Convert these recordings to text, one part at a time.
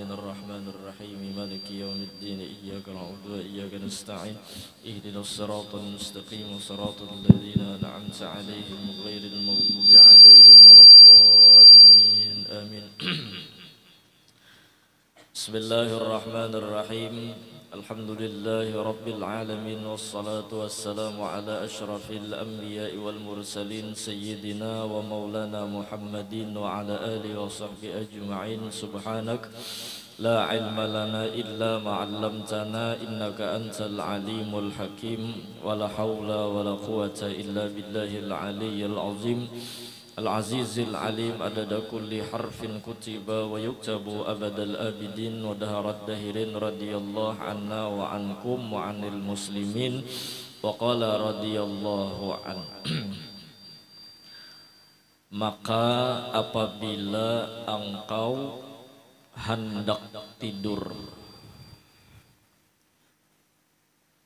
العالمين الرحمن الرحيم مالك يوم الدين إياك نعبد وإياك نستعين اهدنا الصراط المستقيم صراط الذين أنعمت عليهم غير المغضوب عليهم ولا الضالين آمين. بسم الله الرحمن الرحيم الحمد لله رب العالمين والصلاة والسلام على أشرف الأنبياء والمرسلين سيدنا ومولانا محمد وعلى آله وصحبه أجمعين. سبحانك لا علم لنا إلا ما علمتنا إنك أنت العليم الحكيم ولا حول ولا قوة إلا بالله العلي العظيم العزيز العليم عدد كل حرف كتب ويكتب أبد الآبدين ودهر الدهرين رضي الله عنا وعنكم وعن المسلمين وقال رضي الله عنه. Maka apabila engkau hendak tidur,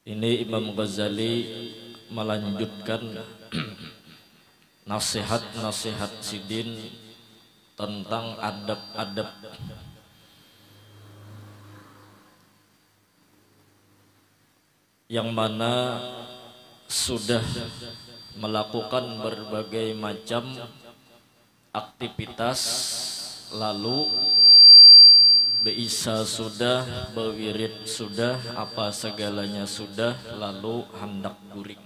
ini Imam Ghazali melanjutkan nasihat-nasihat Sidin tentang adab-adab yang mana sudah melakukan berbagai macam aktivitas, lalu beisa sudah, bewirid sudah, apa segalanya sudah, lalu hendak guring.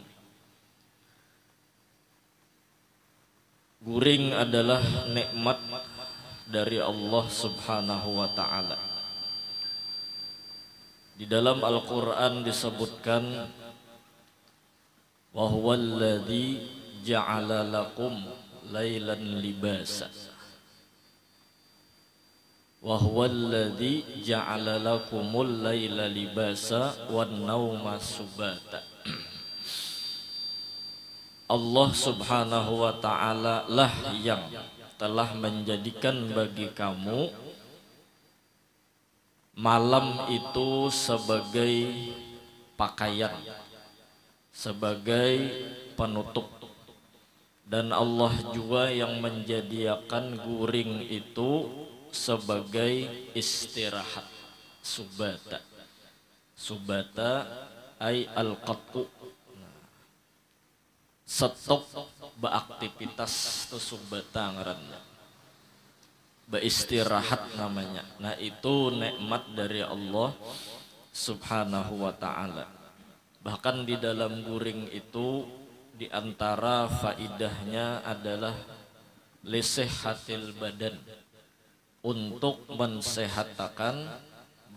Guring adalah nikmat dari Allah Subhanahu wa ta'ala. Di dalam Al-Quran disebutkan wa huwallazi ja'ala lakum lailan libasa wa huwallazi ja'ala lakumul laila libasa wan nauma subata. Allah Subhanahu wa ta'ala lah yang telah menjadikan bagi kamu malam itu sebagai pakaian, sebagai penutup, dan Allah juga yang menjadikan guring itu sebagai istirahat. Subata, subata ay al-qat'u, stop beaktivitas itu subata ngaranna, beristirahat namanya. Nah itu nikmat dari Allah Subhanahu wa ta'ala. Bahkan di dalam guring itu di antara faidahnya adalah lisehatil badan, untuk mensehatkan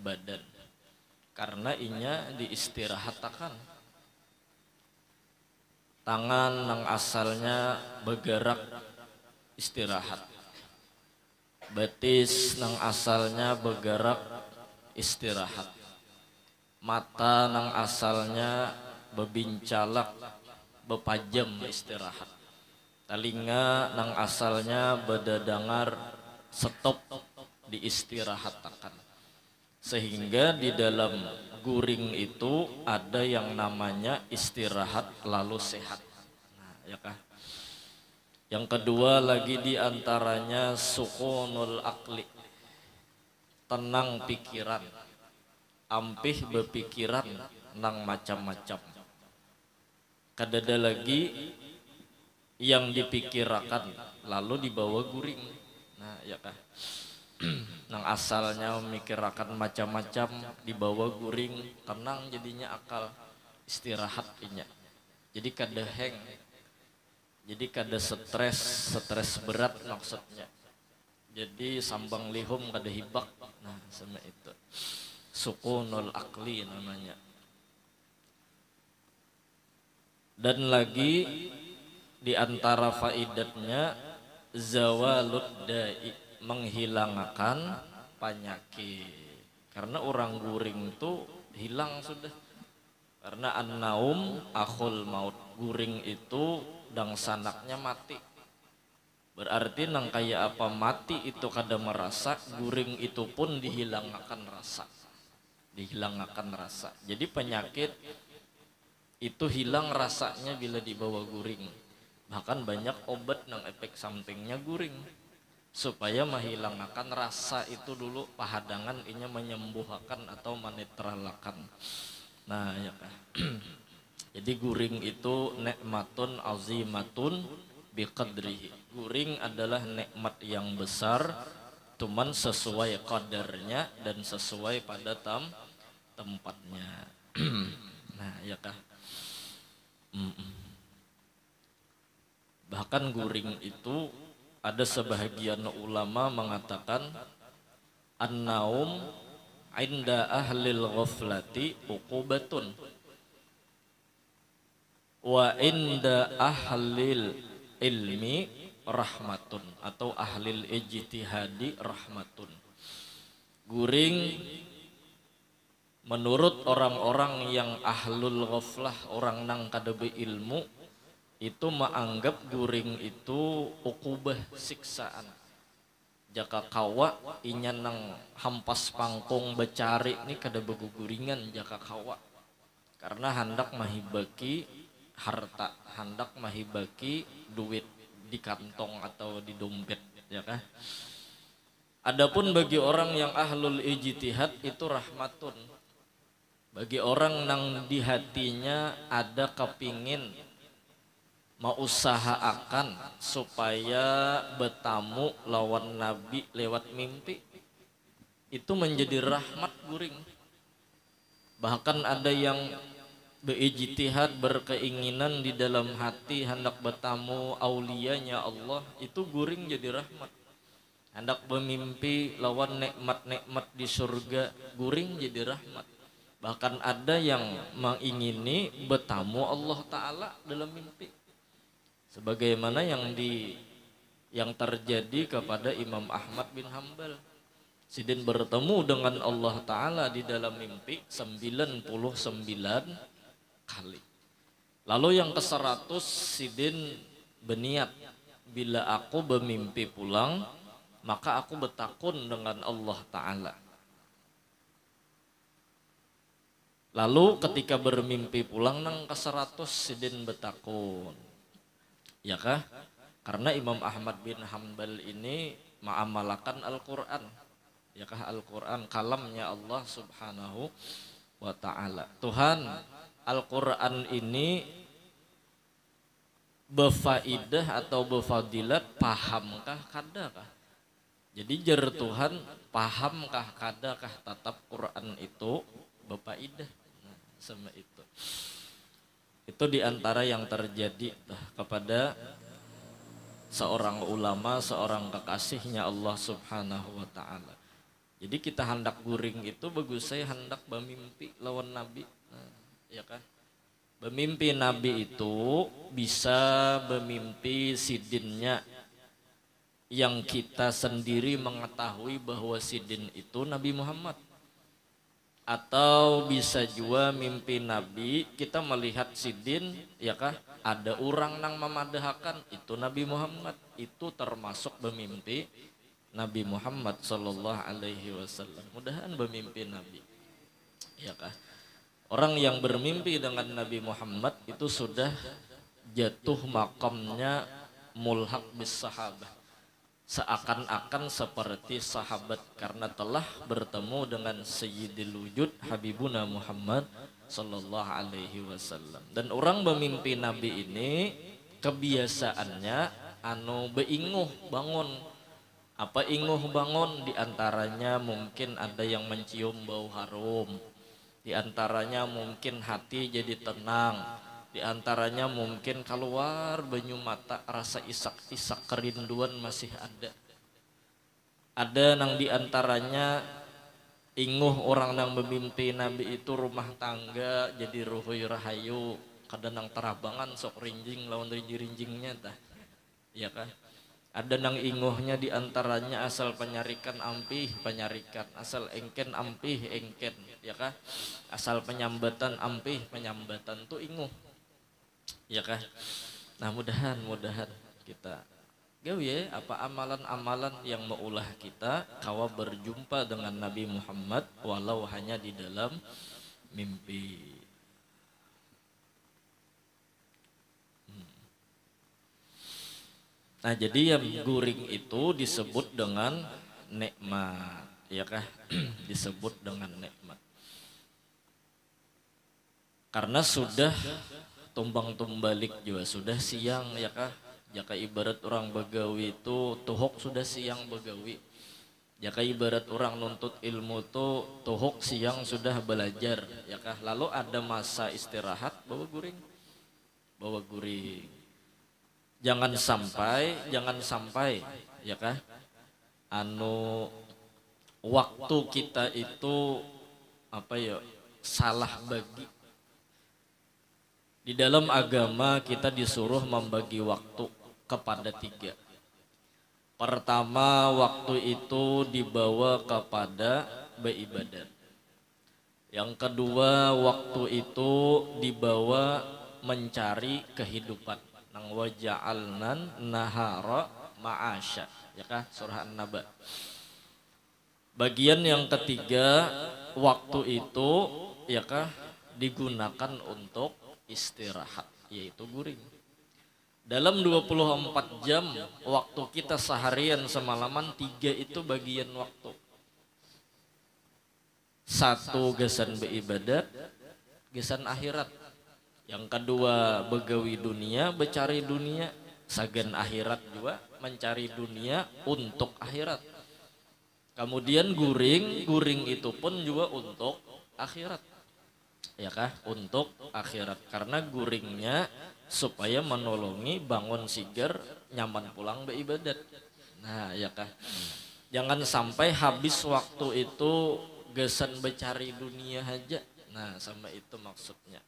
badan, karena inya diistirahatkan. Tangan yang asalnya bergerak istirahat, betis yang asalnya bergerak istirahat, mata yang asalnya berbincalak bepajam istirahat, telinga yang asalnya berdengar stop diistirahatkan. Sehingga di dalam guring itu ada yang namanya istirahat lalu sehat. Nah, ya kah? Yang kedua lagi di antaranya sukunul akli, tenang pikiran, ampih berpikiran nang macam-macam. Kadada lagi yang dipikirakan lalu dibawa guring. Nah, ya kah? Nang asalnya memikirkan macam-macam dibawa guring, tenang jadinya akal, istirahat inya. Jadi kada heng, jadi kada stres berat maksudnya. Jadi sambang lihum kada hibak. Nah sama itu sukunul akli namanya. Dan lagi di antara faidatnya zawalud da'i, menghilangkan penyakit. Karena orang guring itu hilang sudah. Karena an-naum akhul maut, guring itu dang sanaknya mati. Berarti nang kayak apa mati itu kada merasa, guring itu pun dihilangkan rasa. Dihilangkan rasa. Jadi penyakit itu hilang rasanya bila dibawa guring. Bahkan banyak obat nang efek sampingnya guring. supaya menghilangkan rasa itu dulu pahadangan inya menyembuhkan atau menetralkan. Nah ya kan. Jadi guring itu nikmatun azimatun biqadrihi. Guring adalah nikmat yang besar, cuman sesuai kadarnya dan sesuai pada tempatnya. Nah ya kan. Bahkan guring itu ada sebahagian ulama mengatakan an-naum inda ahlil ghaflati uqubatun wa inda ahlil ilmi rahmatun atau ahlil ijtihadi rahmatun. Guring menurut orang-orang yang ahlul ghaflah, orang nang kadebe ilmu, itu menganggap guring itu ukubah siksaan. Jaka kawa inya nang hampas pangkong becari ini kada beguguringan jaka kawa, karena hendak mahibaki harta, hendak mahibaki duit di kantong atau di dompet ya kah. Adapun bagi orang yang ahlul ijtihad itu rahmatun, bagi orang nang di hatinya ada kepingin mausahakan supaya bertamu lawan Nabi lewat mimpi, itu menjadi rahmat guring. Bahkan ada yang beijtihad, berkeinginan di dalam hati hendak bertamu auliyanya Allah, itu guring jadi rahmat. Hendak bermimpi lawan nikmat-nikmat di surga, guring jadi rahmat. Bahkan ada yang mengingini bertamu Allah Ta'ala dalam mimpi, sebagaimana yang terjadi kepada Imam Ahmad bin Hambal. Sidin bertemu dengan Allah Ta'ala di dalam mimpi 99 kali. Lalu yang ke-100 Sidin berniat, bila aku bermimpi pulang maka aku bertakun dengan Allah Ta'ala. Lalu ketika bermimpi pulang nang ke-100 Sidin bertakun, ya kah? Karena Imam Ahmad bin Hambal ini mengamalkan Al-Quran, ya kah? Al-Quran kalamnya Allah Subhanahu wa Ta'ala. Tuhan, Al-Quran ini befaidah atau befadilat, pahamkah kadakah? Jadi jar Tuhan, pahamkah kadakah tatap Quran itu befaidah? Nah, sama itu. Itu diantara yang terjadi kepada seorang ulama, seorang kekasihnya Allah Subhanahu wa Ta'ala. Jadi kita hendak guring itu bagus, saya hendak bermimpi lawan Nabi. Nah, ya kan? Bermimpi Nabi itu bisa bermimpi sidinnya yang kita sendiri mengetahui bahwa sidin itu Nabi Muhammad. Atau bisa juga mimpi Nabi kita melihat sidin, ya kah? Ada orang nang memadahakan itu Nabi Muhammad, itu termasuk bermimpi Nabi Muhammad sallallahu alaihi wasallam. Mudahan bermimpi Nabi, ya kah? Orang yang bermimpi dengan Nabi Muhammad itu sudah jatuh makamnya mulhaq bis sahabah, seakan-akan seperti sahabat, karena telah bertemu dengan Sayyidil Wujud Habibuna Muhammad sallallahu alaihi wasallam. Dan orang bermimpi Nabi ini kebiasaannya beinguh bangun. Apa inguh bangun? Diantaranya mungkin ada yang mencium bau harum, diantaranya mungkin hati jadi tenang, diantaranya mungkin keluar banyu mata, rasa isak-isak kerinduan masih ada. Ada nang diantaranya inguh orang nang memimpi Nabi itu rumah tangga jadi ruhuy rahayu, kadang nang terabangan sok rinjing lawan rinjing-rinjingnya tah, ya kan? Ada nang inguhnya diantaranya asal penyarikan ampih penyarikan, asal engken ampih engken, ya kan? Asal penyambatan ampih penyambatan tuh inguh, ya kah? Nah mudahan kita gawe apa amalan-amalan yang meulah kita kawa berjumpa dengan Nabi Muhammad walau hanya di dalam mimpi. Nah jadi yang guring itu disebut dengan nikmat, ya kah? Disebut dengan nikmat. Karena sudah tumbang tumbalik juga, sudah siang ya kah? Jaka ibarat orang begawi itu tuhuk sudah siang begawi. Jaka ibarat orang nuntut ilmu tuh tuhuk siang sudah belajar ya kah? Lalu ada masa istirahat bawa guring. Bawa guring. Jangan sampai ya kah? Waktu kita itu apa ya? Salah bagi. Di dalam agama kita disuruh membagi waktu kepada 3. Pertama, waktu itu dibawa kepada beribadat. Yang kedua, waktu itu dibawa mencari kehidupan. Nang waja'alnan nahara ma'asya. Ya kah? Surah An-Naba. Bagian yang ketiga, waktu itu ya kah? Digunakan untuk istirahat, yaitu guring. Dalam 24 jam waktu kita seharian semalaman 3 itu bagian waktu. 1 gesan beribadat, gesan akhirat. Yang kedua begawi dunia, becari dunia, sagan akhirat juga mencari dunia untuk akhirat. Kemudian guring itu pun juga untuk akhirat. Ya kah? Untuk akhirat. Karena guringnya supaya menolongi bangun sigar nyaman pulang beribadat. Nah ya kah? Jangan sampai habis waktu itu gesan becari dunia aja. Nah sama itu maksudnya.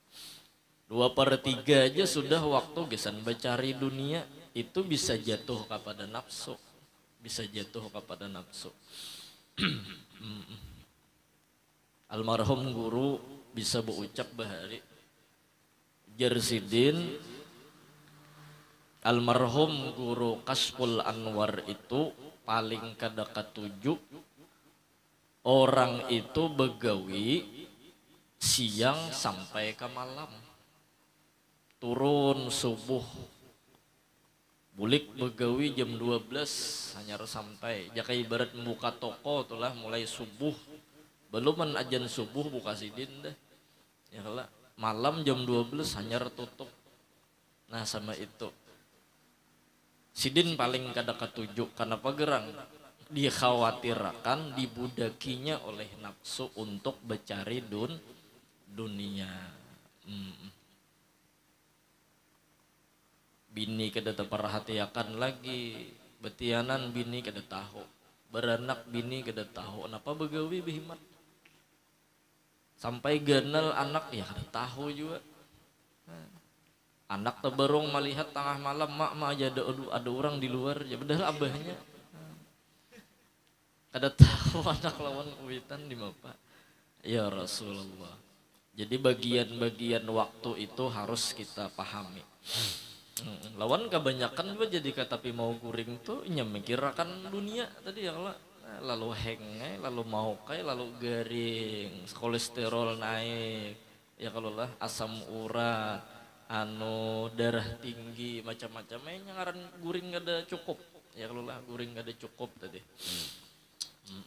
2/3 aja sudah waktu gesan becari dunia, itu bisa jatuh kepada nafsu. Bisa jatuh kepada nafsu. Almarhum guru bisa berucap bahari Jersidin, almarhum guru Kasful Anwar itu paling kada ketujuh orang itu begawi siang sampai ke malam, turun subuh bulik begawi jam 12 hanya sampai jaka ibarat membuka toko itulah mulai subuh belum ajan subuh buka sidin dah. Ya lah, malam jam 12 hanya tutup. Nah sama itu sidin paling kada ketujuh karena pagerang dikhawatirkan dibudakinya oleh nafsu untuk becari dunia. Bini kada terperhatiakan lagi, betianan bini kada tahu, beranak bini kada tahu, kenapa begawi behimat. Sampai ganal anak ya kada tahu juga. Anak teberong melihat tengah malam mak aja ada orang di luar ya padahal abahnya. Kada tahu anak lawan kuitan di mana. Ya Rasulullah. Jadi bagian-bagian waktu itu harus kita pahami. Lawan kebanyakan juga jadi katapi mau guring tuh nyemikirakan dunia tadi ya kalau lalu henge, lalu mau kayak lalu garing, kolesterol naik, ya kalau lah asam urat, darah tinggi, macam-macam. Ngaran guring gak ada cukup, ya kalau lah guring gak ada cukup tadi.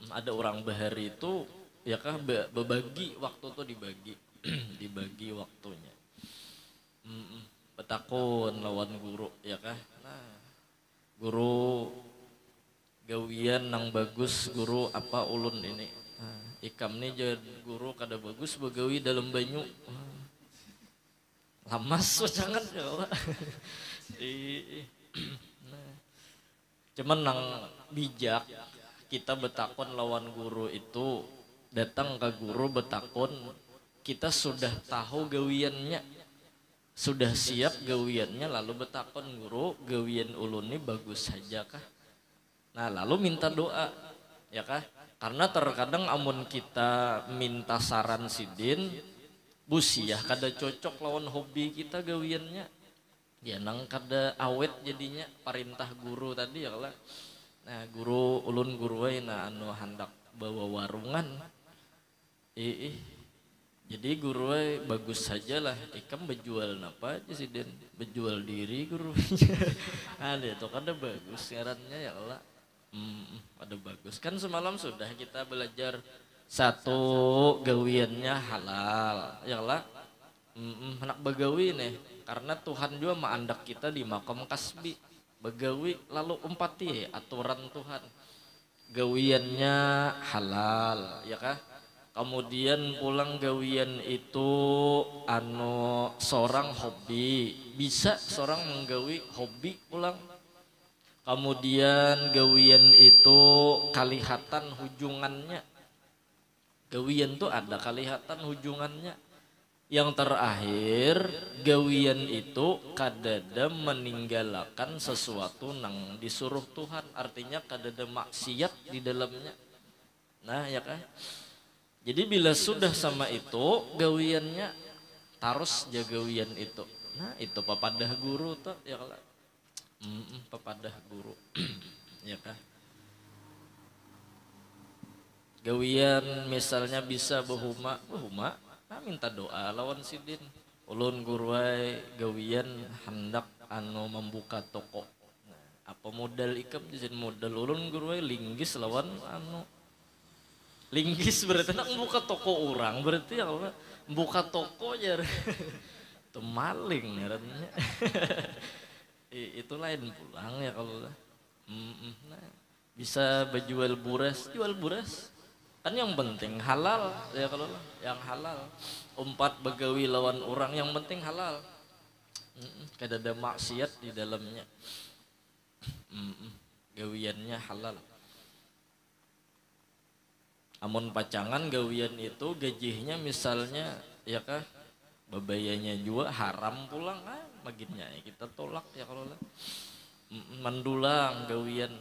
Ada orang bahari itu, ya kah berbagi waktu tuh dibagi, dibagi waktunya. Betakun lawan guru, ya kah? Nah, guru gawian nang bagus guru apa ulun ini ikam nih jadi guru kada bagus begawi dalam banyu lamas jangan ya cuman nang bijak kita betakon lawan guru itu datang ke guru betakon kita sudah tahu gawiannya sudah siap gawiannya lalu betakon guru gawian ulun ini bagus saja kah. Nah lalu minta doa ya kah karena terkadang amun kita minta saran sidin busiah kada cocok lawan hobi kita gawiannya ya nang kada awet jadinya perintah guru tadi ya lah. Nah guru ulun guru na hendak bawa warungan Jadi guru bagus saja lah, ikam berjual apa aja sih Den, berjual diri guru. Ada itu kan ada bagus ngarannya ya Allah. Ada bagus kan semalam sudah kita belajar satu gawiannya halal ya Allah. Anak begawi nih karena Tuhan juga maandak kita di makom kasbi begawi lalu umpati aturan Tuhan gawiannya halal ya kah. Kemudian pulang gawian itu seorang hobi bisa seorang menggawi hobi pulang. Kemudian gawian itu kalihatan hujungannya, gawian itu ada kalihatan hujungannya. Yang terakhir gawian itu kadada meninggalkan sesuatu nang disuruh Tuhan, artinya kadada maksiat di dalamnya. Nah ya kan. Jadi bila sudah sama itu gawiannya tarus jagawian itu. Nah itu papadah guru tuh ya kalau papadah guru ya kan. Gawian misalnya bisa bahuma nah minta doa lawan sidin. Ulun guruai gawian hendak membuka toko. Nah, apa modal ikam jadi modal ulun guruai linggis lawan linggis berarti nak membuka toko orang berarti ya kalau membuka toko aja itu maling ya itu lain pulang ya kalau nah, bisa berjual buras jual buras kan yang penting halal ya kalau yang halal umpat begawi lawan orang yang penting halal kada ada maksiat di dalamnya gawiannya halal. Amun pacangan gawian itu gajinya misalnya ya kah bebayanya juga haram pulang baginnya kita tolak ya kalau lah mendulang gawian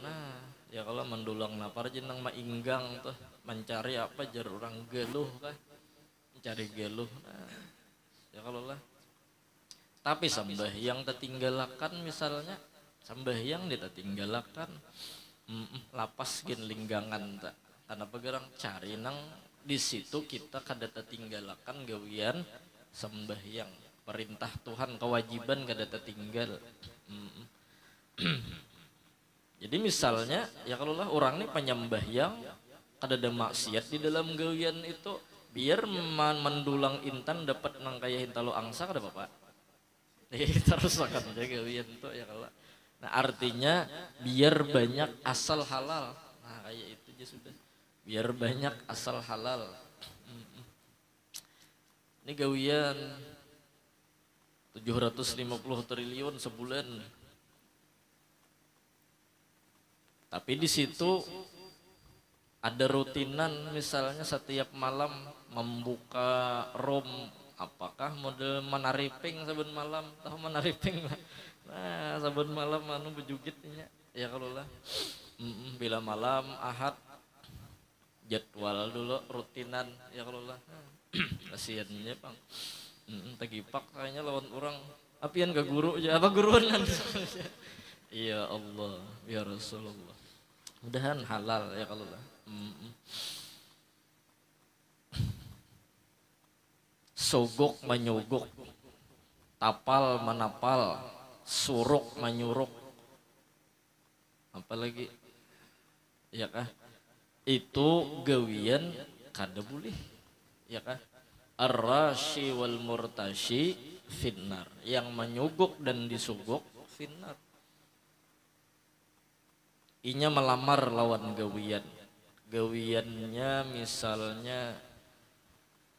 ya kalau mendulang napar jenang mainggang tuh mencari apa jar orang geluh kah mencari geluh ya kalau lah tapi sambahyang tertinggalakan misalnya sambahyang dia tertinggalakan lapas gen linggangan tak karena pegerang cari nang di situ kita kada tertinggalakan gawian sembahyang perintah Tuhan kewajiban kada tertinggal. Jadi misalnya ya kalau lah orang ini penyembahyang kada ada maksiat di dalam gawian itu biar mendulang intan dapat nang kaya hintalo angsa kada apa-apa. Terus akan aja gawian itu ya kalau. Nah artinya biar banyak asal halal. Nah kayak itu aja sudah. Biar banyak asal halal. Ini gawian 750 triliun sebulan. Tapi di situ ada rutinan misalnya setiap malam membuka room apakah model menariping saben malam tahu menariping nah saben malam bejugitnya ya kalau lah bila malam ahad jadwal dulu rutinan ya kalau lah kasihannya bang tegipak kayaknya lawan orang apian ke guru aja apa guruan iya Allah ya Rasulullah mudahan halal ya kalau lah sogok menyogok tapal menapal suruk menyuruk apalagi ya kah itu gawian kada boleh ya kan ar-rashi wal murtashi finnar yang menyuguk dan disuguk finnar inya melamar lawan gawiannya misalnya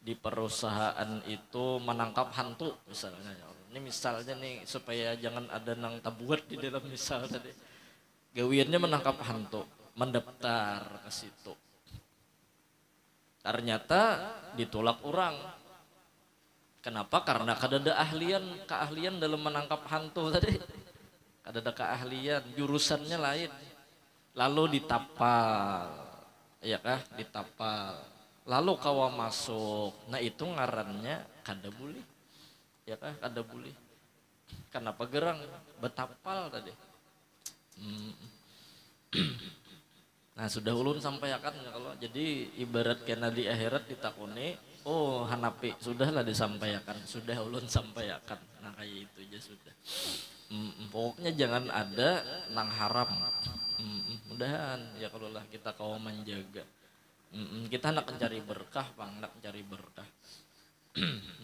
di perusahaan itu menangkap hantu misalnya ini misalnya nih supaya jangan ada nang tabuat di dalam misal tadi gawiannya menangkap hantu mendaftar ke situ. Ternyata ditolak orang. Kenapa? Karena kada ada keahlian dalam menangkap hantu tadi. Kada ada keahlian, jurusannya lain. Lalu ditapal. Ya kah? Ditapal. Lalu kawa masuk. Nah itu ngarannya kada boleh. Ya kah? Kada boleh. Kenapa gerang? Betapal tadi. Nah sudah ulun sampaikan ya kalau jadi ibarat kena di akhirat ditakuni Oh hanapi sudahlah disampaikan, sudah ulun sampaikan. Nah kayak itu aja sudah. Pokoknya jangan ada nang haram. Mudahan ya kalau lah kita kau menjaga. Kita hendak mencari berkah, hendak mencari berkah,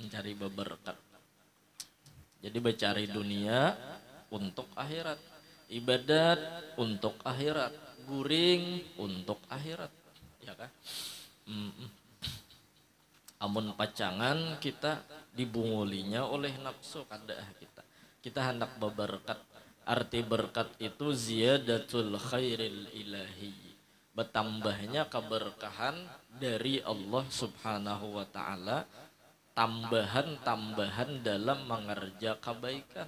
mencari berkat. Jadi mencari dunia untuk akhirat, ibadat untuk akhirat, guring untuk akhirat, ya kan? Amun pacangan kita dibungulinya oleh nafsu kada kita. Kita hendak berberkat. Arti berkat itu ziyadatul khairil ilahi. Bertambahnya keberkahan dari Allah Subhanahu wa taala, tambahan-tambahan dalam mengerja kebaikan.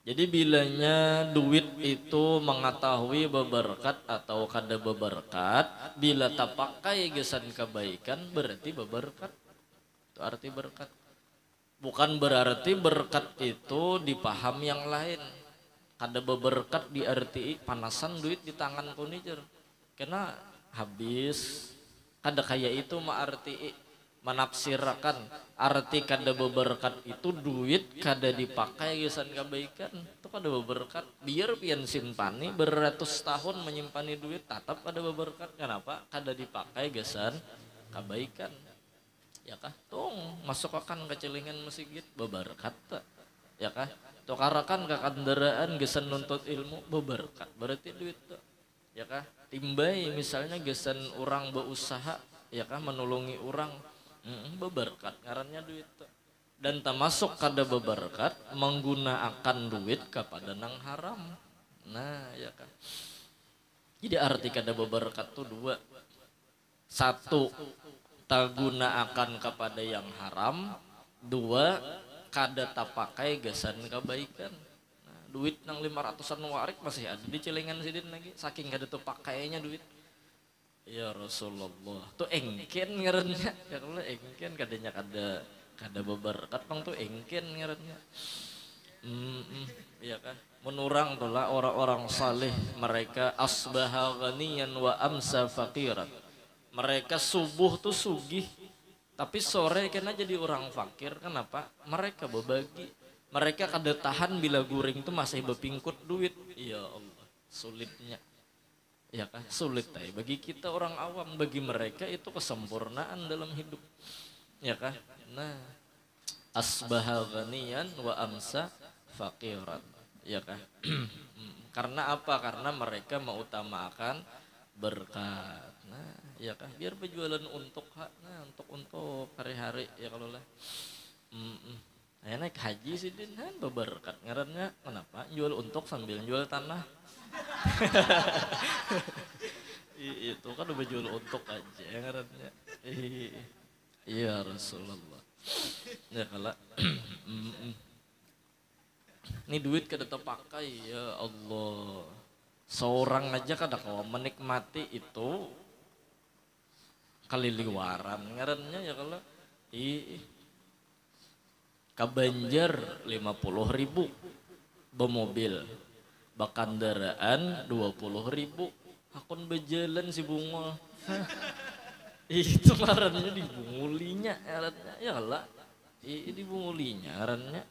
Jadi bilanya duit itu mengetahui beberkat atau kada beberkat, bila tak pakai gesan kebaikan berarti beberkat. Itu arti berkat. Bukan berarti berkat itu dipaham yang lain. Kada beberkat diarti panasan duit di tangan kunijer. Karena habis kada kayak itu mah arti menafsirkan arti kada beberkat itu duit kada dipakai gesan kebaikan itu kada beberkat. Biar pian simpani beratus tahun menyimpan duit tetap kada beberkat. Kenapa? Kada dipakai gesan kebaikan, ya kah? Tung masuk akan kecelingan masjid beberkat tak, ya kah? Tukarakan ke kendaraan gesan nuntut ilmu beberkat berarti duit tak, ya kah? Timbai misalnya gesan orang berusaha, ya kah, menolongi orang beberkat ngarannya duit. Dan termasuk kada beberkat menggunakan duit kepada nang haram. Nah ya kan. Jadi arti kada beberkat tuh dua. Satu, tak gunakan kepada yang haram. Dua, kada tak pakai gesan kebaikan. Nah, duit nang 500-an warik masih ada di celengan sidin lagi. Saking kada tuh pakainya duit. Ya Rasulullah tuh engken ngarannya, ya kalau engken kadanya kada beberkat bang tuh engken ngarannya. Ya kan menurang tuh lah orang-orang saleh, mereka asbaha ghaniyan wa amsa faqiran. Mereka subuh tuh sugih tapi sore kena jadi orang fakir. Kenapa? Mereka berbagi, mereka kada tahan bila guring tuh masih bepingkut duit. Ya Allah sulitnya, ya kan, sulit bagi kita orang awam, bagi mereka itu kesempurnaan dalam hidup, ya kan. Nah asbaha ghaniyan wa amsa faqiran, ya kan. Karena apa? Karena mereka mengutamakan berkat. Nah ya kan, biar berjualan untuk untuk hari-hari, ya kalau lah. Naik haji sih din kan berkat ngarannya. Kenapa jual untuk sambil jual tanah? Itu kan udah jual untuk aja ngarannya. Iya Rasulullah. Ya kalau ini duit kada terpakai, ya Allah. Seorang aja kada kau menikmati itu kaliliwaran ngarannya, ya kalau kabanjar 50.000 bemobil, bakandaraan 20.000, akun berjalan si bunga. Itu ngarannya dibungulinya ngarannya, ya lah. Dibungulinya ngarannya.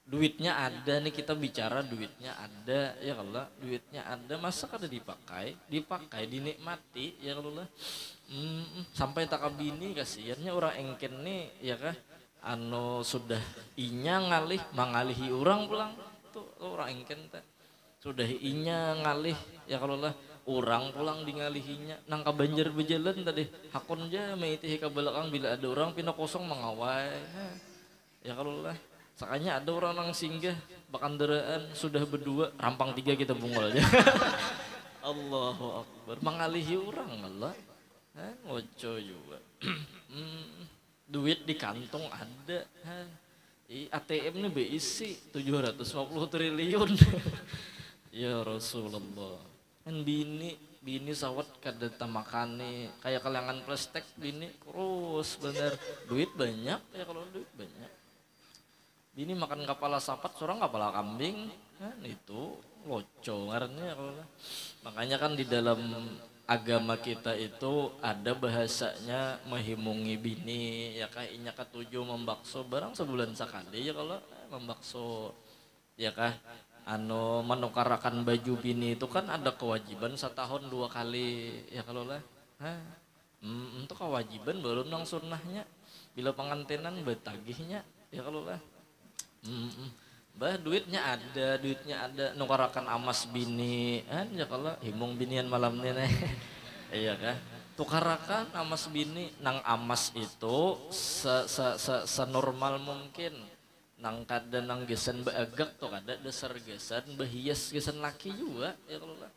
Duitnya ada nih, kita bicara duitnya ada, ya kalau duitnya ada masa kada dipakai dinikmati, ya kalau lah. Sampai tak kabini kasihannya orang engken nih, ya kah, anu sudah inya ngalih mangalihi orang pulang tuh orang engken tak sudah inya ngalih, ya kalau lah orang pulang dingalihinya nang kabanjar berjalan tadi hakun aja meitihi ke belakang bila ada orang pina kosong mengawai, ya kalau lah. Sakanya ada orang nang singgah bakandaraan sudah berdua rampang 3 kita bungol aja. Allahu Akbar, mengalihi orang Allah, ngoco juga. Duit di kantong ada, ATM nih beisi 750 triliun. Ya Rasulullah, kan bini sawat kada tamakane kayak kalangan plastik bini terus bener duit banyak, ya kalau duit banyak. Bini makan kepala sapat, seorang kepala kambing, kan itu loco ngarannya, ya kalau. Makanya kan di dalam agama kita itu ada bahasanya menghimungi bini ya kah inya ketujuh membakso barang sebulan sekali ya kalau membakso ya kah menukarakan baju bini itu kan ada kewajiban setahun 2 kali ya kalau lah itu kewajiban belum nang sunnahnya bila pengantinan betagihnya ya kalau lah bah duitnya ada nukarakan amas bini ya kalau himung binian malam ini nih iya kah tukarakan amas bini nang amas itu senormal mungkin nang kada nang gesan beagak tuh kada dasar gesan behias gesan laki juga ya kalau lah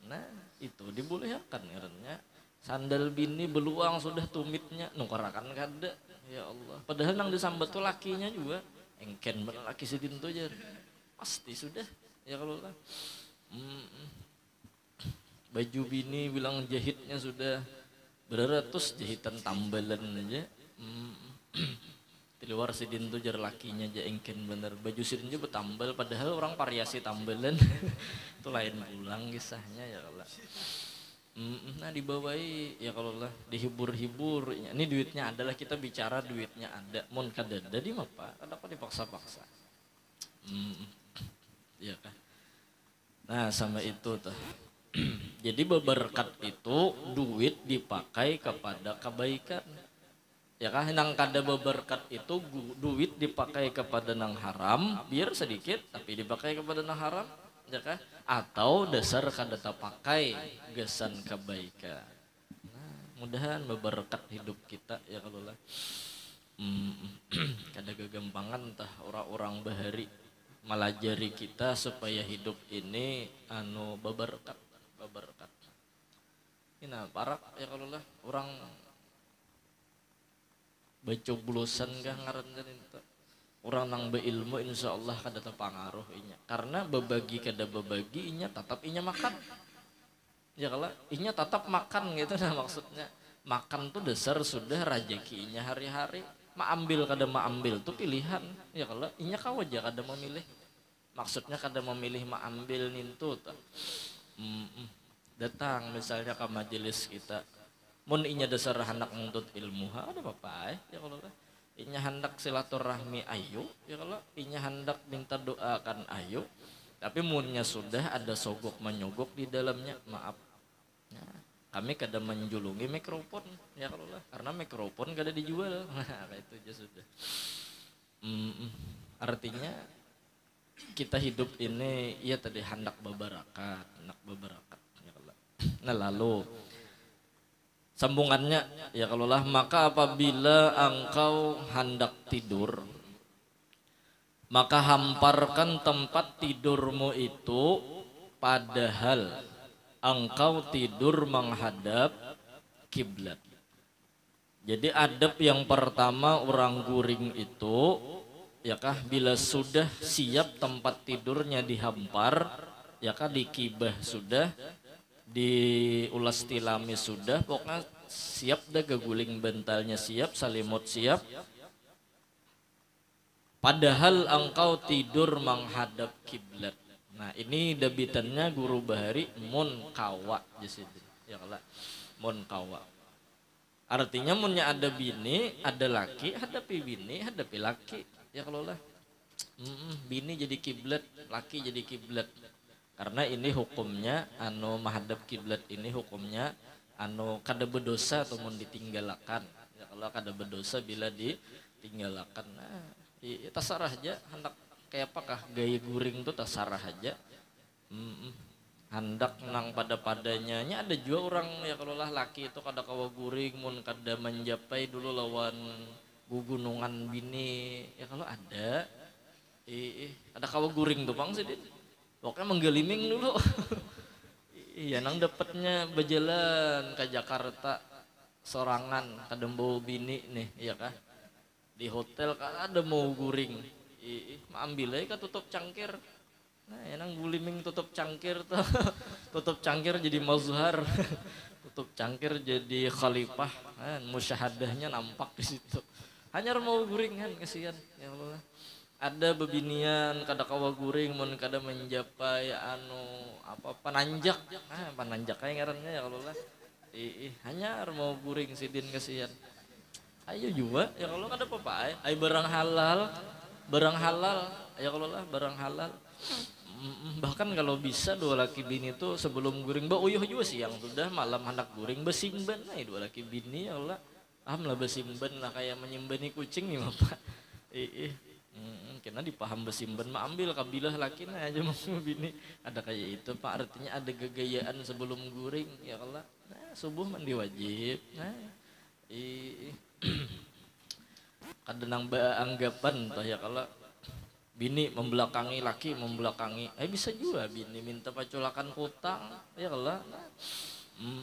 nah itu dibolehkan karena sandal bini beluang sudah tumitnya nukarakan kada ya Allah padahal nang disambat tuh lakinya juga engken bener laki sedin tuh jar pasti sudah ya kalau lah baju bini bilang jahitnya sudah beratus jahitan tambalan aja di luar sidin tuh jar lakinya aja engken bener baju sidin juga bertambal padahal orang variasi tambalan itu lain pulang kisahnya ya kalau nah dibawahi ya kalau lah dihibur-hibur ini duitnya adalah kita bicara duitnya ada mun kadada di apa kenapa dipaksa-paksa ya kan nah sama itu tuh jadi berkat itu duit dipakai kepada kebaikan ya kan nang kada berkat itu duit dipakai kepada nang haram biar sedikit tapi dipakai kepada nang haram ya kan atau dasar kada pakai gesan kebaikan nah, mudahan berkat hidup kita ya kalau lah kada kegampangan tah orang-orang bahari malajari kita supaya hidup ini berkat ini parak ya kalau lah orang baca bulusan kah ngarankan itu orang nang beilmu insya Allah kada terpengaruh inya karena berbagi kada berbagi inya tetap inya makan ya kalau inya tetap makan gitu nah maksudnya makan tuh dasar sudah rajeki inya hari-hari ambil kada ambil tuh pilihan ya kalau inya kau aja kada memilih maksudnya kada memilih ambil nintu datang misalnya ke majelis kita mun inya dasar anak nuntut ilmu ada apa ya kalau inya hendak silaturahmi ayo ya kalau inya hendak minta doakan ayo tapi munnya sudah ada sogok menyogok di dalamnya maaf nah, kami kada menjulungi mikrofon ya kalau lah karena mikrofon kada dijual nah itu aja sudah artinya kita hidup ini ya tadi hendak bebarakat ya kalau nah lalu sambungannya ya kalau lah maka apabila engkau hendak tidur maka hamparkan tempat tidurmu itu padahal engkau tidur menghadap kiblat. Jadi adab yang pertama orang guring itu ya kah bila sudah siap tempat tidurnya dihampar ya kah dikibah sudah diulas tilami sudah pokoknya siap dah geguling bentalnya siap salimut siap padahal engkau tidur menghadap kiblat nah ini debitannya guru bahari mun kawa ya kalau mun kawa artinya munnya ada bini ada laki hadapi bini hadapi laki ya kalau lah bini jadi kiblat laki jadi kiblat karena ini hukumnya menghadap kiblat ini hukumnya kada berdosa atau ditinggalkan ya kalau kada berdosa bila ditinggalkan nah tasarah aja hendak kayak apakah gaya guring tuh tasarah aja hendak nang padanya ada juga orang ya kalau lah laki itu kada kawa guring mun kada menjapai dulu lawan gugunungan bini ya kalau ada kawa guring tuh bang sih pokoknya menggeliming dulu iya nang dapatnya berjalan ke Jakarta sorangan kada mau bini nih iya kah di hotel kan ada mau guring ambil aja tutup cangkir nah nang guliming tutup cangkir tuh tutup cangkir jadi mazhar tutup cangkir jadi khalifah musyahadahnya nampak di situ hanya mau guring kan kasihan ya Allah ada bebinian kada kawa guring mun kada menjapai apa pananjak. Pananjak kayak ngarannya ya kalau lah. Hanya mau guring sidin kasihan. Ayo juga ya kalau kada apa-apa ay barang halal ya kalau lah barang halal. Bahkan kalau bisa dua laki bini itu sebelum guring uyuh juga siang sudah malam hendak guring besimban dua laki bini ya Allah lah besimban lah kayak menyimbani kucing nih bapak. Karena dipaham besimban mah ambil kabilah laki aja mau bini ada kayak itu pak, artinya ada gegayaan sebelum guring ya Allah. Subuh mandi wajib kadang anggapan toh ya kalau bini membelakangi laki membelakangi bisa juga bini minta paculakan hutang ya Allah.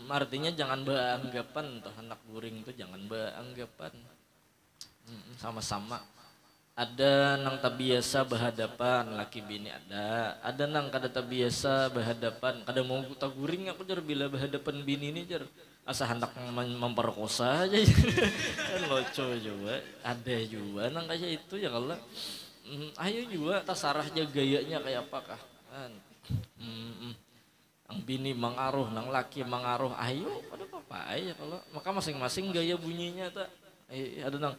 Artinya jangan beranggapan toh anak guring itu jangan beranggapan. Sama-sama ada nang tak biasa berhadapan laki bini ada nang kada tak biasa berhadapan kada mau tak guring aku jar bila berhadapan bini ini jar asa hendak memperkosa aja kan lucu juga ada juga nang kayak itu ya kalau ayo juga tasarah aja gayanya kayak apakah kan. Ang bini mengaruh nang laki mengaruh ayo pada apa ya kalau maka masing-masing gaya bunyinya tak ada nang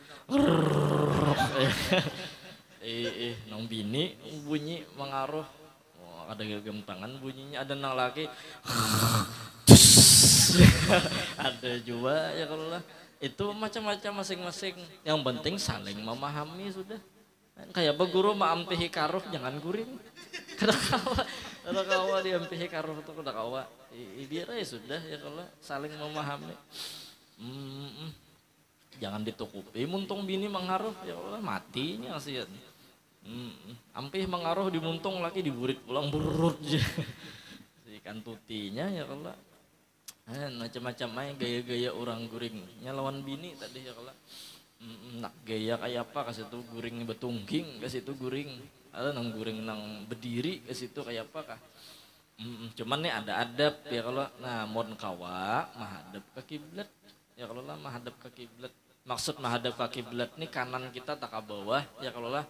nang bini bunyi mengaruh ada gempangan bunyinya ada nang laki ada juga ya kalau lah itu macam-macam masing-masing yang penting saling memahami sudah. Kayak guru mah ampihi karuh jangan guring. Kada kawa di ampihi karuh itu kada kawa. Biar aja sudah ya kalau saling memahami. Jangan ditukupi muntung bini mengaruh ya Allah matinya kasihan. Ampih mengaruh dimuntung lagi diburit pulang burut aja. Ikan tutinya ya kalau macam-macam aja gaya-gaya orang guring. Lawan bini tadi ya kalau nak gaya kayak apa kasih itu guring betungking kasih itu guring ada nang guring nang berdiri kasih itu kayak apa kah. Cuman nih ada adab ya kalau mon kawa menghadap ke kiblat ya kalau lah menghadap ke kiblat maksud menghadap ke kiblat nih kanan kita tak ke bawah ya kalau lah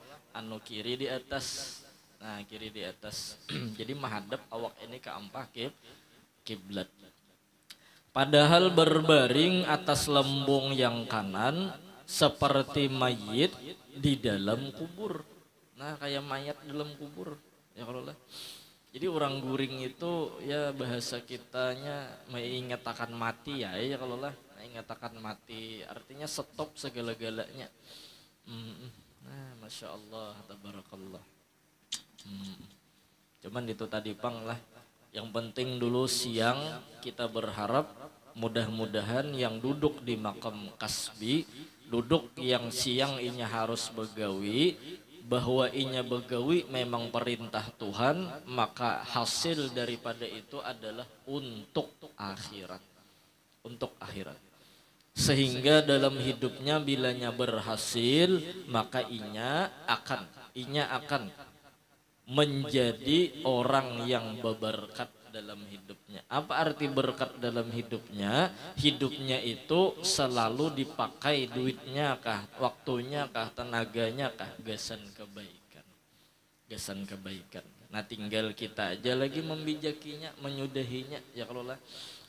kiri di atas kiri di atas jadi menghadap awak ini ke ampah kiblat padahal berbaring atas lembung yang kanan seperti mayit di dalam kubur. Kayak mayat dalam kubur ya kalau lah. Jadi orang guring itu ya bahasa kitanya mengingat akan mati ya kalau lah ingat akan mati artinya stop segala-galanya. Masya Allah tabarakallah. Cuman itu tadi pang lah yang penting dulu siang kita berharap mudah-mudahan yang duduk di makam kasbi duduk yang siang inya harus begawi bahwa inya begawi memang perintah Tuhan maka hasil daripada itu adalah untuk akhirat sehingga dalam hidupnya bilanya berhasil maka inya akan menjadi orang yang berberkat dalam hidupnya. Apa arti berkat dalam hidupnya? Hidupnya itu selalu dipakai duitnya kah, waktunya kah, tenaganya kah, gasan kebaikan. Nah tinggal kita aja lagi membijakinya, menyudahinya ya kalau lah.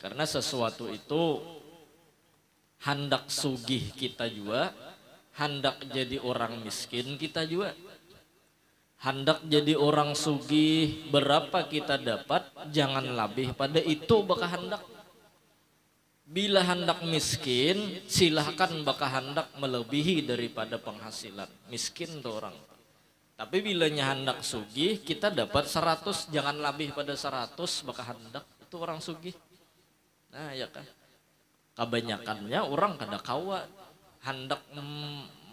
Karena sesuatu itu hendak sugih kita juga, hendak jadi orang miskin kita juga. Hendak jadi orang sugih berapa kita dapat jangan lebih pada itu baka hendak. Bila hendak miskin silahkan baka hendak melebihi daripada penghasilan. Miskin tuh orang. Tapi bilanya hendak sugih kita dapat 100 jangan lebih pada 100 baka hendak itu orang sugih. Ya kan. Kebanyakannya orang kada kawa hendak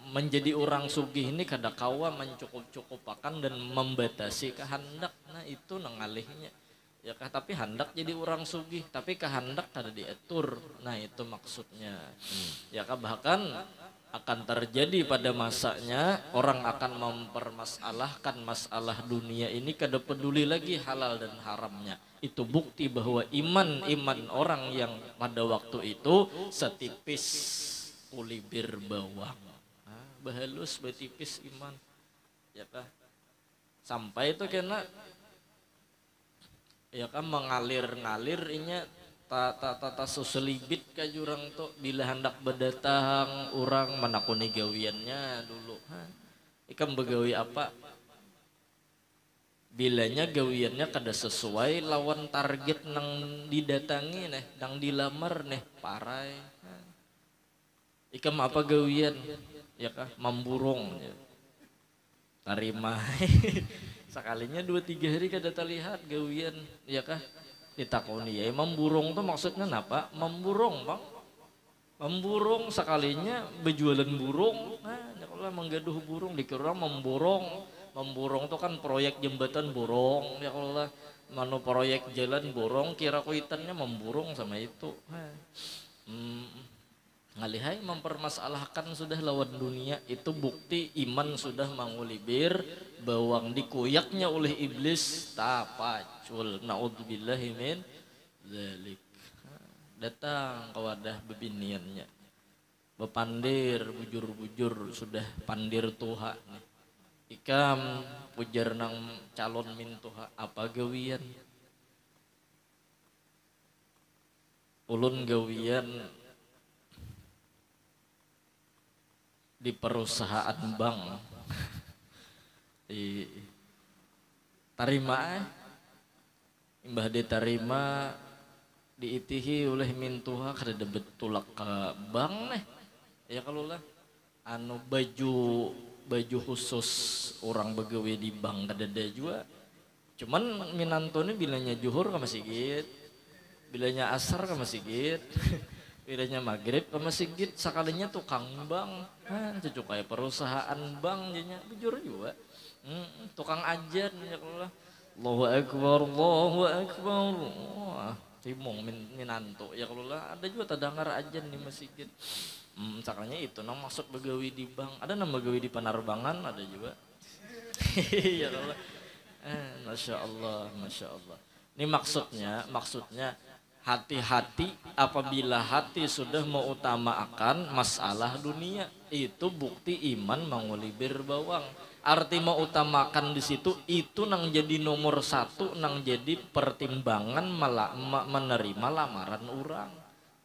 menjadi orang sugih ini kada kawa mencukup-cukupakan dan membatasi kehendak. Itu nengalihnya ya kah tapi hendak jadi orang sugih tapi kehendak kada diatur. Itu maksudnya ya kah bahkan akan terjadi pada masanya orang akan mempermasalahkan masalah dunia ini kada peduli lagi halal dan haramnya. Itu bukti bahwa iman orang yang pada waktu itu setipis kulibir bawang. Bahalus betipis iman ya kah sampai itu kena ya kan mengalir-ngalir inya ta suselibit ka jurang tuh bila hendak berdatang orang menakuni gawiannya dulu ikam begawi apa bilanya gawiannya kada sesuai lawan target nang didatangi nang dilamar parai ikam apa gawian ya kah memburung ya. Tarima sekalinya 2-3 hari kada terlihat gawian ya kah ditakoni ya memburung tuh maksudnya apa memburung bang memburung sekalinya berjualan burung ya kalau menggaduh burung dikira memburung tuh kan proyek jembatan burung ya kalau manu proyek jalan burung kira kuitannya memburung sama itu ngalihai mempermasalahkan sudah lawan dunia itu bukti iman sudah mangulibir bawang dikuyaknya oleh iblis tapacul naudzubillahi min dzalik datang ke wadah bebiniannya bepandir bujur-bujur sudah pandir tuha nih ikam pujar nang calon min tuha apa gawian ulun gawian di perusahaan bank di tarima imbah ditarima diitihi oleh mintuha kada betulak ke bank ya kalau lah anu baju khusus orang begawe di bank kada ada juga cuman minantone bilanya juhur ke masjid bilanya asar ke masjid bilanya maghrib ke masjid sekalinya tukang bank cucu kayak perusahaan bank jadinya bujur juga tukang ajan ya kalau Allahu akbar wah timung minanto ya kalau lah ada juga tadangar ajan di masjid sekalinya itu nang maksud begawi di bank ada nama begawi di penerbangan ada juga ya kalau masya Allah ini maksudnya hati-hati apabila hati sudah mengutamakan masalah dunia itu bukti iman mangulibir bawang arti mengutamakan di situ itu nang jadi nomor satu nang jadi pertimbangan menerima lamaran orang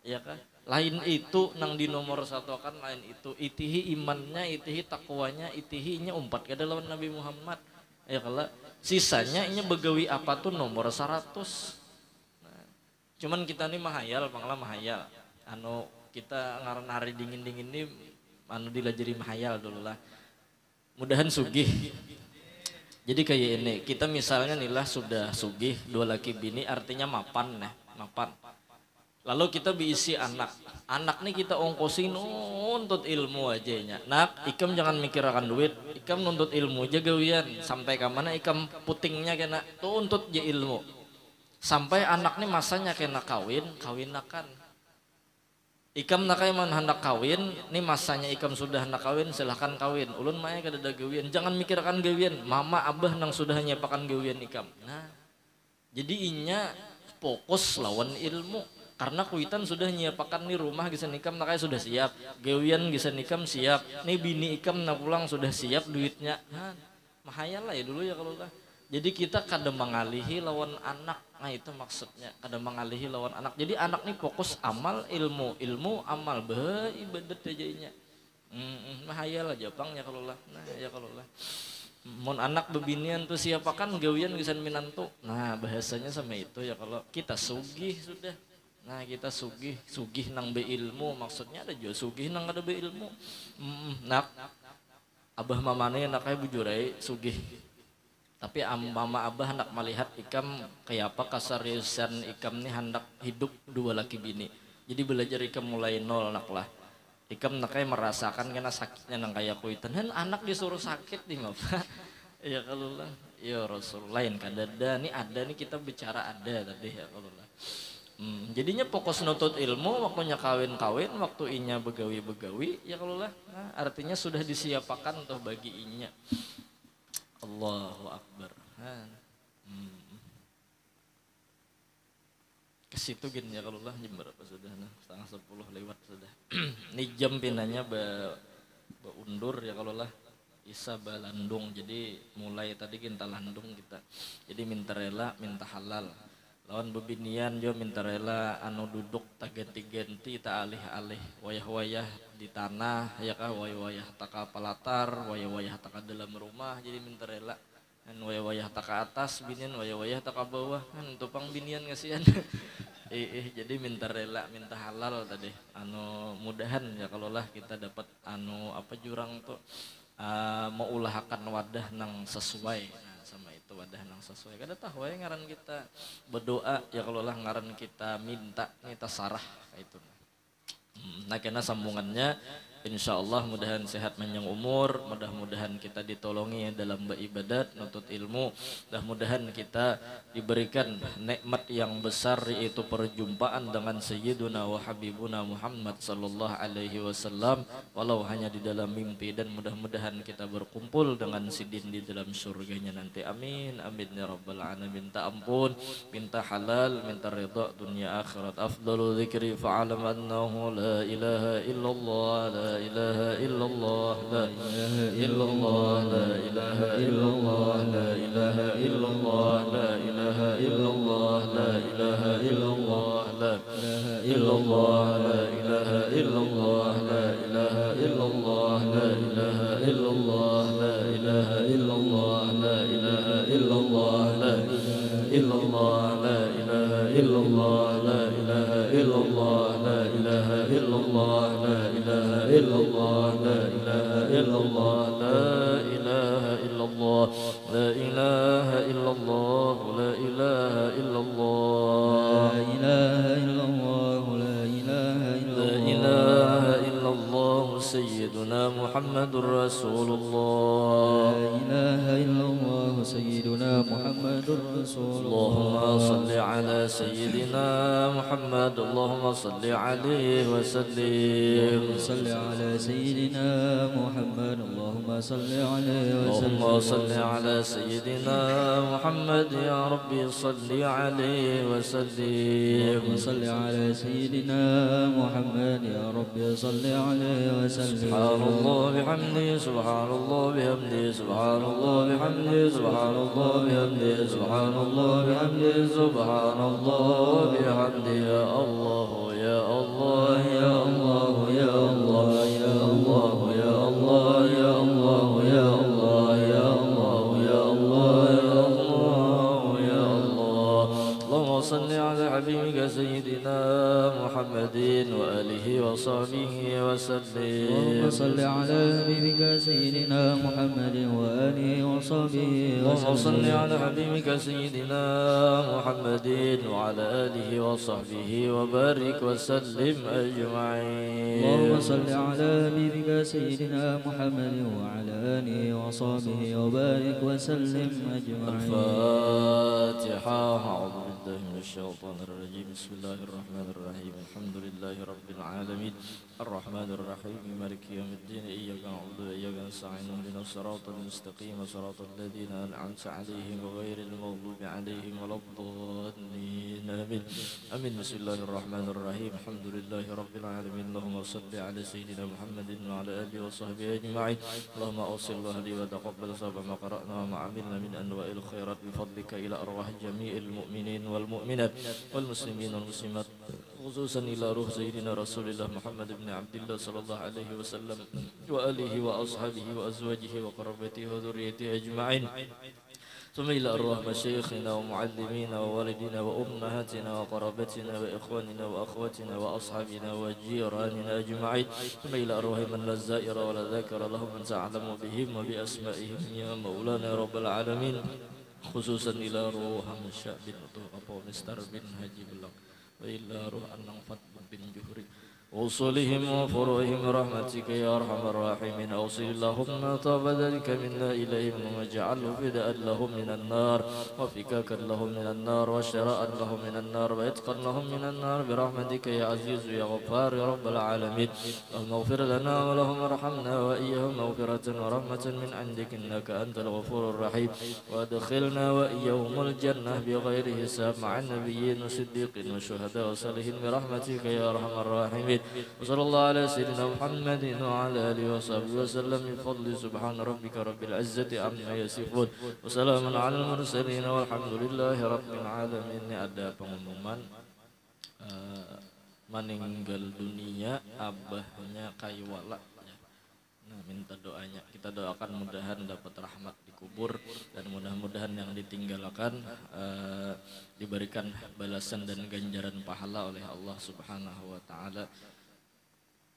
ya kan lain itu nang di nomor satu kan lain itu itihi imannya itihi takwanya itihinya umpat ke dalam Nabi Muhammad ya kalau sisanya ini begawi apa tuh nomor 100. Cuman kita nih mahayal, panglah mahayal. Anu kita ngaran hari dingin ini, anu dilajari mahayal dulu lah. Mudahan sugih. Jadi kayak ini, kita misalnya nilah sudah sugih 2 laki bini, artinya mapan mapan. Lalu kita diisi anak nih kita ongkosin nuntut ilmu aja nya. Nak, ikam jangan mikirkan duit, ikam nuntut ilmu aja gawian. Sampai kemana ikam putingnya kena tuntut aja ilmu. Sampai anak nih masanya kena kawinakan ikam nakai man hendak kawin nih masanya ikam sudah hendak kawin silahkan kawin ulun maya kada ada gawian jangan mikirkan gawian mama abah nang sudah nyepakan gawian ikam jadi inya fokus lawan ilmu karena kuitan sudah nyepakan nih rumah gisan ikam nakai sudah siap gawian gisan ikam siap nih bini ikam na pulang sudah siap duitnya mahayal lah ya dulu ya kalau lah. Jadi kita kadang mengalihi lawan anak, itu maksudnya kadang mengalihi lawan anak. Jadi anak nih fokus amal ilmu amal ibadat aja mahayal aja bang ya kalau lah. Nah ya kalau lah. Mon anak bebinian tuh siapakan gawian gisan minantu. Nah bahasanya sama itu ya kalau kita sugih sudah. Nah kita sugih nang be ilmu maksudnya ada juga sugih nang ada be ilmu. Nak abah mamane nak kayak bujurai sugih. Tapi mama abah hendak melihat ikam kayak apa kasariusan ikam nih hendak hidup 2 laki bini. Jadi belajar ikam mulai nol nak lah. Ikam nak kayak merasakan kena sakitnya nang kayak kuitan. Dan anak disuruh sakit nih bapak. Ya kalau lah, ya Rasul lain kan ada nih kita bicara ada tadi ya kalau lah. Jadinya fokus nutut ilmu waktunya kawin waktu inya begawi ya kalau lah. Nah, artinya sudah disiapakan tuh bagi inya. Allahu Akbar. Ke situ gini ya kalau lah jam berapa sudah? Nah, 9:30 lewat sudah. Ini jam pindahnya undur ya kalau lah. Isa balandung. Jadi mulai tadi kita landung kita. Jadi minta rela, minta halal. Lawan bebinian jo minta rela anu duduk tak ganti-ganti tak alih-alih wayah-wayah di tanah ya kah wayah-wayah tak palatar wayah-wayah tak dalam rumah jadi minta rela kan wayah-wayah tak atas binian wayah-wayah tak bawah kan tupang binian kasihan jadi minta rela minta halal tadi anu mudahan ya kalau lah kita dapat anu apa jurang tuh mau ulahkan wadah nang sesuai sama itu wadah nang sesuai kada tahu ya ngaran kita berdoa ya kalau lah ngaran kita minta sarah itu nah kena sambungannya insyaallah mudahan sehat panjang umur mudah-mudahan kita ditolongi dalam beribadat nutut ilmu mudah-mudahan kita diberikan nikmat yang besar yaitu perjumpaan dengan sayyiduna wa habibuna Muhammad sallallahu alaihi wasallam walau hanya di dalam mimpi dan mudah-mudahan kita berkumpul dengan sidin di dalam surganya nanti amin amin ya rabbal alamin minta ampun minta halal minta ridha dunia akhirat afdalu dzikri fa'alam annahu la ilaha illallah la ilaha illallah la ilaha illallah la ilaha illallah la ilaha illallah la ilaha illallah la ilaha illallah la ilaha illallah la ilaha illallah la ilaha illallah la ilaha illallah la ilaha illallah la ilaha illallah la illallah la ilaha illallah la ilaha illallah la ilaha illallah la ilaha illallah لا إله إلا الله لا إله إلا الله لا إله إلا الله لا إله إلا الله لا إله إلا الله لا إله إلا الله لا إله إلا الله سيدنا محمد رسول الله لا إله إلا الله سيدنا محمد رسول الله اللهم صل على سيدنا محمد اللهم صل عليه وسلم صل على سيدنا محمد اللهم صل عليه وسلم اللهم صل على سيدنا محمد يا ربي صل عليه وسلم صل على سيدنا محمد يا ربي صل عليه وسلم سبحان الله بحمده سبحان الله بحمده سبحان الله بحمده سبحان الله بحمده سبحان الله بحمده سبحان الله بحمده يا الله يا الله يا الله يا الله يا الله يا الله يا الله يا الله يا الله يا الله يا الله يا الله اللهم صل على حبيبك سيدنا محمد وآله وصحبه وسلم اللهم صل على حبيبك سيدنا محمد وآله وصحبه وسلم اللهم صل على حبيبك سيدنا محمد وعلى آله وصحبه وبارك وسلم أجمعين اللهم صل على حبيبك سيدنا محمد وعلى آله وصحبه وبارك وسلم أجمعين الفاتحة أعوذ بالله من الشيطان الرجيم بسم الله الرحمن الرحيم الحمد لله رب العالمين الرحمن الرحيم مالك يوم الدين إياك نعبد وإياك نستعين اهدنا الصراط المستقيم صراط الذين أنعمت عليهم غير المغضوب عليهم ولا الضالين آمين آمين بسم الله الرحمن الرحيم الحمد لله رب العالمين اللهم صل على سيدنا محمد وعلى آله وصحبه أجمعين اللهم أوصل وهدي وتقبل صواب ما قرأنا وما عملنا من أنواع الخيرات بفضلك إلى أرواح جميع المؤمنين والمؤمنات والمسلمين والمسلمات خصوصا إلى روح سيدنا رسول الله محمد بن عبد الله صلى الله عليه وسلم وآله وأصحابه وأزواجه وقربته وذريته أجمعين ثم إلى أرواح مشايخنا ومعلمينا ووالدينا وأمهاتنا وقرابتنا وإخواننا وأخواتنا وأصحابنا وجيراننا أجمعين ثم إلى أرواح من لا زائر ولا ذاكر لهم من تعلم بهم وبأسمائهم يا مولانا رب العالمين خصوصا إلى روح الشعب بن أبو مستر بن هاجي بلق وإلى روح النغفت بن جهري وصلهم وفروعهم رحمتك يا أرحم الراحمين أوصل اللهم طاب ذلك منا إليهم واجعله فداء لهم من النار وفكاكا لهم من النار وشراء لهم من النار وإتقا لهم من النار برحمتك يا عزيز يا غفار يا رب العالمين اللهم اغفر لنا ولهم وارحمنا وإياهم مغفرة ورحمة من عندك إنك أنت الغفور الرحيم وادخلنا وإياهم الجنة بغير حساب مع النبيين والصديقين والشهداء والصالحين برحمتك يا أرحم الراحمين العالمين وصلى الله على سيدنا محمد وعلى آله وصحبه وسلم بفضل سبحان ربك رب العزة عما يصفون وسلام على المرسلين والحمد لله رب العالمين. Ini ada pengumuman meninggal dunia abahnya Kaiwala. Nah, minta doanya, kita doakan mudahan dapat rahmat di kubur dan mudah-mudahan yang ditinggalkan diberikan balasan dan ganjaran pahala oleh Allah Subhanahu wa taala.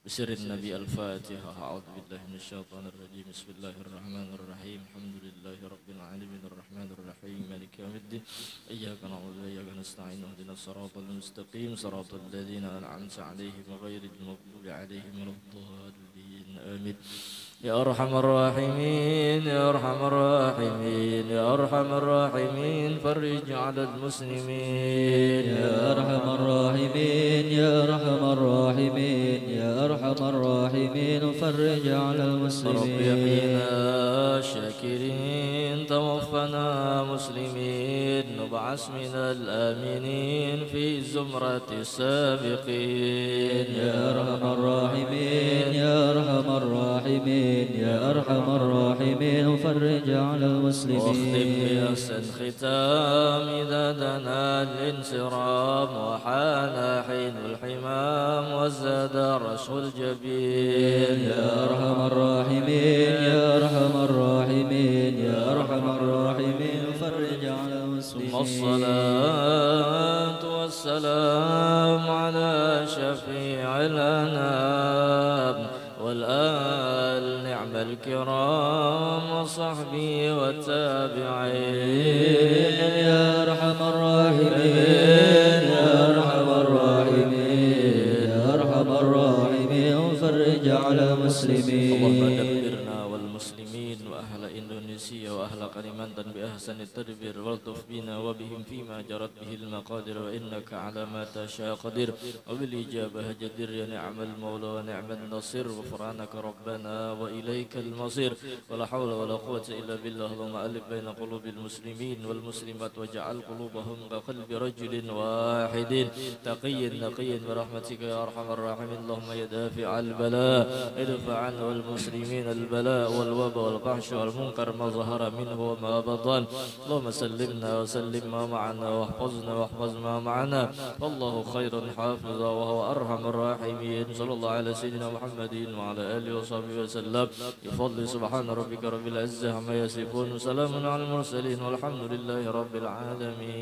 Bismillahir Nabi Al-Fatihah. A'udzubillahi minasyaitonir rajim. Bismillahirrahmanirrahim. Alhamdulillahirabbil alamin arrahmanir rahim maliki yaumiddin. Iyyaka na'budu wa iyyaka nasta'in. Ihdinas siratal mustaqim siratal ladzina an'amta 'alaihim ghairil maghdubi 'alaihim waladdallin. Amin. Ya Arhamar Rahimin, Ya Arhamar Rahimin, Ya Arhamar Rahimin, farij 'alal muslimin. Ya Arhamar Rahimin, Ya Arhamar Rahimin, Ya Arhamar Rahimin, farij 'alal muslimin. Rabbi ahyina syakirin, tawaffana muslimin, nub'as minal aminin fi zumratis sabiqin. Ya Arhamar Rahimin, Ya Arhamar Rahimin, يا أرحم الراحمين فرج على المسلمين. واختم بأحسن ختام إذا دنا الانصرام وحان حين الحمام وزاد رشح الجبين. يا أرحم الراحمين، يا أرحم الراحمين، يا أرحم الراحمين فرج على المسلمين. ثم الصلاة والسلام على شفيع الأنام والآل نعم الكرام وصحبه والتابعين. يا أرحم الراحمين، يا أرحم الراحمين، يا أرحم الراحمين فرج على المسلمين. اللهم دبرنا والمسلمين وأهل إندونيسيا وأهل كليمانتان بأحسن التدبير والطف بنا وبهم فيما جرت به المقادير وإنك على ما تشاء قدير وبالإجابة جدير. يا نعم المولى ونعم النصير غفرانك ربنا وإليك المصير ولا حول ولا قوة إلا بالله. اللهم ألف بين قلوب المسلمين والمسلمات واجعل قلوبهم كقلب رجل واحد تقي نقي برحمتك يا أرحم الراحمين. اللهم يا دافع البلاء ادفع عنه المسلمين البلاء والوباء والفحش والمنكر ما ظهر منه وما بطن. اللهم سلمنا وسلم ما معنا واحفظنا واحفظ ما معنا فالله خير حافظا وهو أرحم الراحمين. صلى الله على سيدنا محمد وعلى آله وصحبه وسلم بفضل سبحان ربك رب العزة عما يصفون وسلام على المرسلين والحمد لله رب العالمين.